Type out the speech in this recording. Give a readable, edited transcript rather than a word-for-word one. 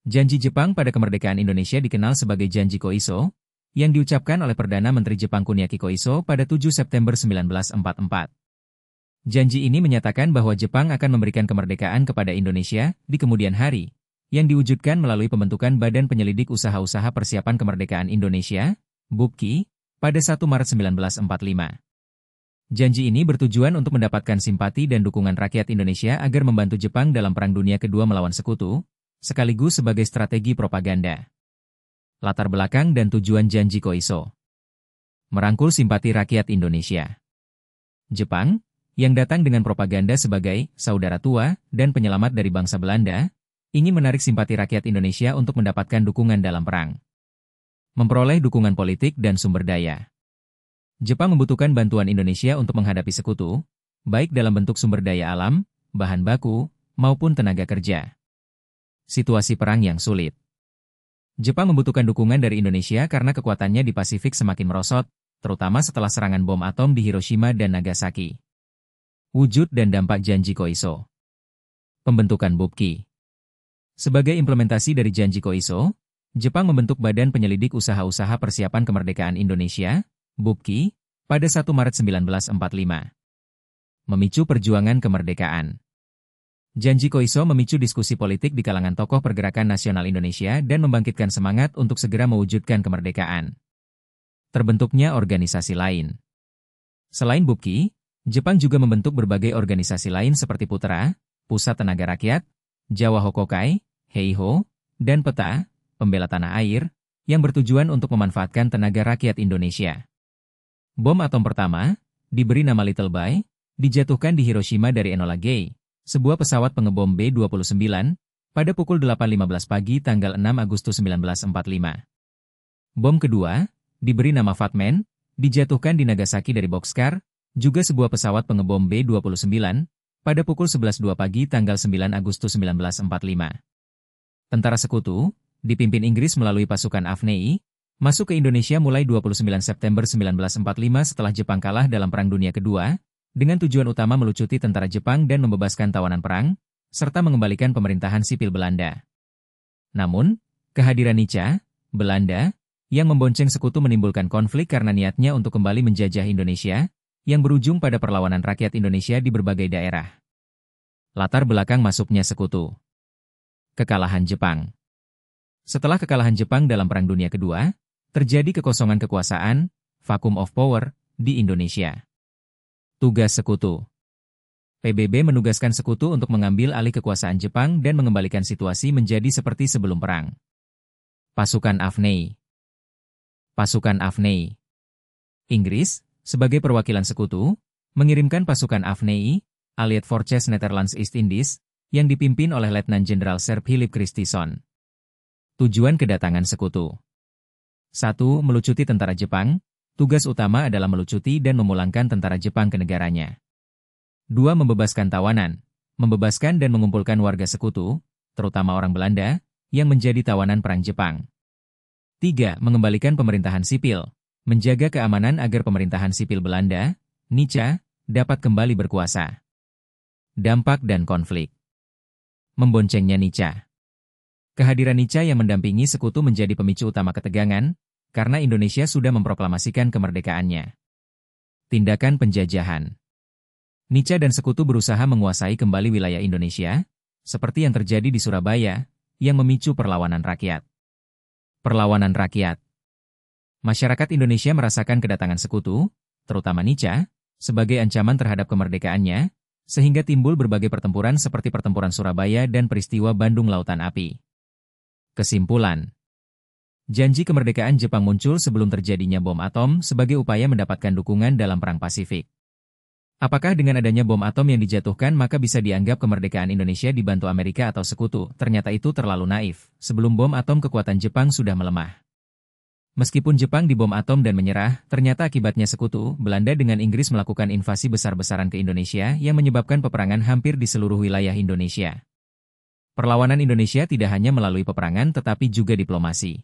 Janji Jepang pada kemerdekaan Indonesia dikenal sebagai Janji Koiso, yang diucapkan oleh Perdana Menteri Jepang Kuniaki Koiso pada 7 September 1944. Janji ini menyatakan bahwa Jepang akan memberikan kemerdekaan kepada Indonesia di kemudian hari, yang diwujudkan melalui pembentukan Badan Penyelidik Usaha-Usaha Persiapan Kemerdekaan Indonesia, BUPKI, pada 1 Maret 1945. Janji ini bertujuan untuk mendapatkan simpati dan dukungan rakyat Indonesia agar membantu Jepang dalam Perang Dunia Kedua melawan Sekutu, sekaligus sebagai strategi propaganda. Latar belakang dan tujuan Janji Koiso. Merangkul simpati rakyat Indonesia. Jepang, yang datang dengan propaganda sebagai saudara tua dan penyelamat dari bangsa Belanda, ingin menarik simpati rakyat Indonesia untuk mendapatkan dukungan dalam perang. Memperoleh dukungan politik dan sumber daya. Jepang membutuhkan bantuan Indonesia untuk menghadapi Sekutu, baik dalam bentuk sumber daya alam, bahan baku, maupun tenaga kerja. Situasi perang yang sulit. Jepang membutuhkan dukungan dari Indonesia karena kekuatannya di Pasifik semakin merosot, terutama setelah serangan bom atom di Hiroshima dan Nagasaki. Wujud dan dampak Janji Koiso. Pembentukan BUPKI. Sebagai implementasi dari Janji Koiso, Jepang membentuk Badan Penyelidik Usaha-Usaha Persiapan Kemerdekaan Indonesia, BUPKI, pada 1 Maret 1945. Memicu perjuangan kemerdekaan. Janji Koiso memicu diskusi politik di kalangan tokoh pergerakan nasional Indonesia dan membangkitkan semangat untuk segera mewujudkan kemerdekaan. Terbentuknya organisasi lain. Selain BUPKI, Jepang juga membentuk berbagai organisasi lain seperti Putra, Pusat Tenaga Rakyat, Jawa Hokokai, Heiho, dan PETA, Pembela Tanah Air, yang bertujuan untuk memanfaatkan tenaga rakyat Indonesia. Bom atom pertama, diberi nama Little Bay, dijatuhkan di Hiroshima dari Enola Gay, sebuah pesawat pengebom B-29, pada pukul 8.15 pagi tanggal 6 Agustus 1945. Bom kedua, diberi nama Fat Man, dijatuhkan di Nagasaki dari Boxcar, juga sebuah pesawat pengebom B-29, pada pukul 11.02 pagi tanggal 9 Agustus 1945. Tentara Sekutu, dipimpin Inggris melalui pasukan AFNEI, masuk ke Indonesia mulai 29 September 1945 setelah Jepang kalah dalam Perang Dunia Kedua, dengan tujuan utama melucuti tentara Jepang dan membebaskan tawanan perang, serta mengembalikan pemerintahan sipil Belanda. Namun, kehadiran Nica, Belanda, yang membonceng Sekutu menimbulkan konflik karena niatnya untuk kembali menjajah Indonesia, yang berujung pada perlawanan rakyat Indonesia di berbagai daerah. Latar belakang masuknya Sekutu. Kekalahan Jepang. Setelah kekalahan Jepang dalam Perang Dunia Kedua, terjadi kekosongan kekuasaan, vacuum of power, di Indonesia. Tugas Sekutu. PBB menugaskan Sekutu untuk mengambil alih kekuasaan Jepang dan mengembalikan situasi menjadi seperti sebelum perang. Pasukan AFNEI. Pasukan AFNEI. Inggris, sebagai perwakilan Sekutu, mengirimkan pasukan AFNEI, Allied Forces Netherlands East Indies, yang dipimpin oleh Letnan Jenderal Sir Philip Christison. Tujuan kedatangan Sekutu. 1. Melucuti tentara Jepang. Tugas utama adalah melucuti dan memulangkan tentara Jepang ke negaranya. 2. Membebaskan tawanan. Membebaskan dan mengumpulkan warga Sekutu, terutama orang Belanda, yang menjadi tawanan Perang Jepang. 3. Mengembalikan pemerintahan sipil. Menjaga keamanan agar pemerintahan sipil Belanda, Nica, dapat kembali berkuasa. Dampak dan konflik. Memboncengnya Nica. Kehadiran Nica yang mendampingi Sekutu menjadi pemicu utama ketegangan, karena Indonesia sudah memproklamasikan kemerdekaannya. Tindakan penjajahan. Nica dan Sekutu berusaha menguasai kembali wilayah Indonesia, seperti yang terjadi di Surabaya, yang memicu perlawanan rakyat. Perlawanan rakyat. Masyarakat Indonesia merasakan kedatangan Sekutu, terutama Nica, sebagai ancaman terhadap kemerdekaannya, sehingga timbul berbagai pertempuran seperti pertempuran Surabaya dan peristiwa Bandung Lautan Api. Kesimpulan. Janji kemerdekaan Jepang muncul sebelum terjadinya bom atom sebagai upaya mendapatkan dukungan dalam Perang Pasifik. Apakah dengan adanya bom atom yang dijatuhkan maka bisa dianggap kemerdekaan Indonesia dibantu Amerika atau Sekutu? Ternyata itu terlalu naif. Sebelum bom atom kekuatan Jepang sudah melemah. Meskipun Jepang dibom atom dan menyerah, ternyata akibatnya Sekutu, Belanda dengan Inggris melakukan invasi besar-besaran ke Indonesia yang menyebabkan peperangan hampir di seluruh wilayah Indonesia. Perlawanan Indonesia tidak hanya melalui peperangan tetapi juga diplomasi.